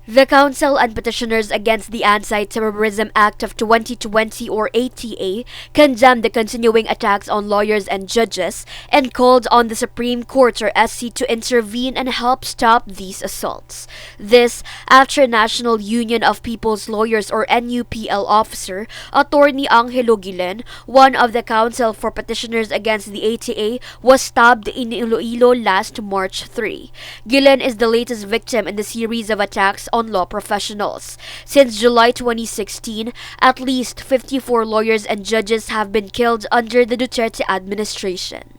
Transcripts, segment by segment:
The Council and Petitioners Against the Anti-Terrorism Act of 2020 or ATA condemned the continuing attacks on lawyers and judges and called on the Supreme Court or SC to intervene and help stop these assaults. This after National Union of People's Lawyers or NUPL officer, Attorney Angelo Gillian, one of the Council for Petitioners Against the ATA, was stabbed in Iloilo last March 3. Gillian is the latest victim in the series of attacks on law professionals. Since July 2016, at least 54 lawyers and judges have been killed under the Duterte administration.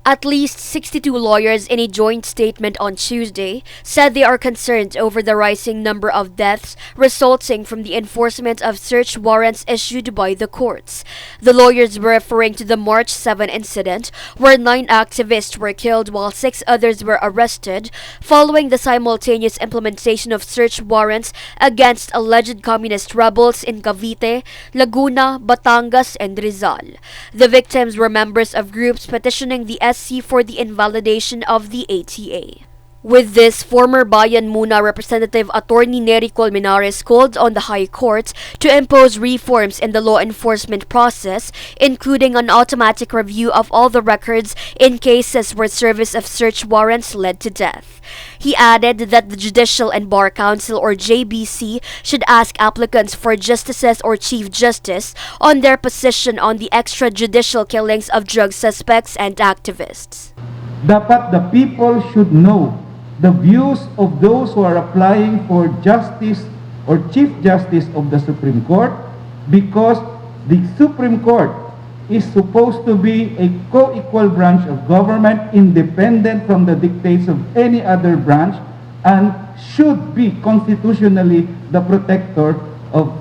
At least 62 lawyers in a joint statement on Tuesday said they are concerned over the rising number of deaths resulting from the enforcement of search warrants issued by the courts. The lawyers were referring to the March 7 incident where 9 activists were killed while 6 others were arrested following the simultaneous implementation of search warrants against alleged communist rebels in Cavite, Laguna, Batangas, and Rizal. The victims were members of groups petitioning the SC for the invalidation of the ATA. With this, former Bayan Muna Representative Attorney Nery Colmenares called on the High Court to impose reforms in the law enforcement process, including an automatic review of all the records in cases where service of search warrants led to death. He added that the Judicial and Bar Council or JBC should ask applicants for justices or chief justice on their position on the extrajudicial killings of drug suspects and activists. Dapat the people should know the views of those who are applying for justice or chief justice of the Supreme Court, because the Supreme Court is supposed to be a co-equal branch of government, independent from the dictates of any other branch, and should be constitutionally the protector of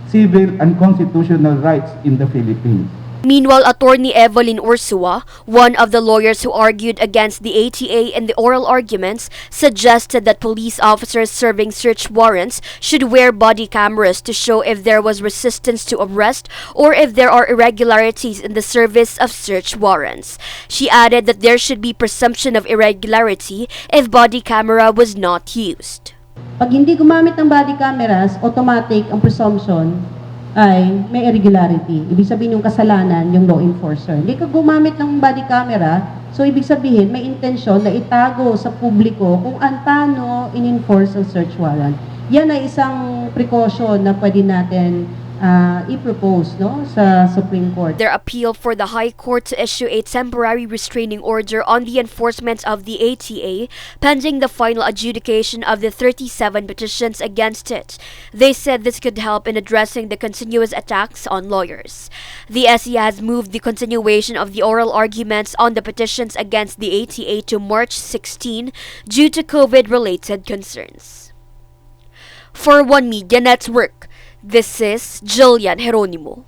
civil and constitutional rights in the Philippines. Meanwhile, Attorney Evelyn Ursua, one of the lawyers who argued against the ATA in the oral arguments, suggested that police officers serving search warrants should wear body cameras to show if there was resistance to arrest or if there are irregularities in the service of search warrants. She added that there should be presumption of irregularity if body camera was not used. Pag hindi gumamit ng body cameras, automatic ang presumption ay may irregularity. Ibig sabihin yung kasalanan, yung law enforcer. Hindi ka gumamit ng body camera, so ibig sabihin may intensyon na itago sa publiko kung paano in-enforce ang search warrant. Yan ay isang precaution na pwede natin i-propose sa Supreme Court. Their appeal for the High Court to issue a temporary restraining order on the enforcement of the ATA pending the final adjudication of the 37 petitions against it. They said this could help in addressing the continuous attacks on lawyers. The SC has moved the continuation of the oral arguments on the petitions against the ATA to March 16 due to COVID-related concerns. For One Media Network, this is Gillian Geronimo.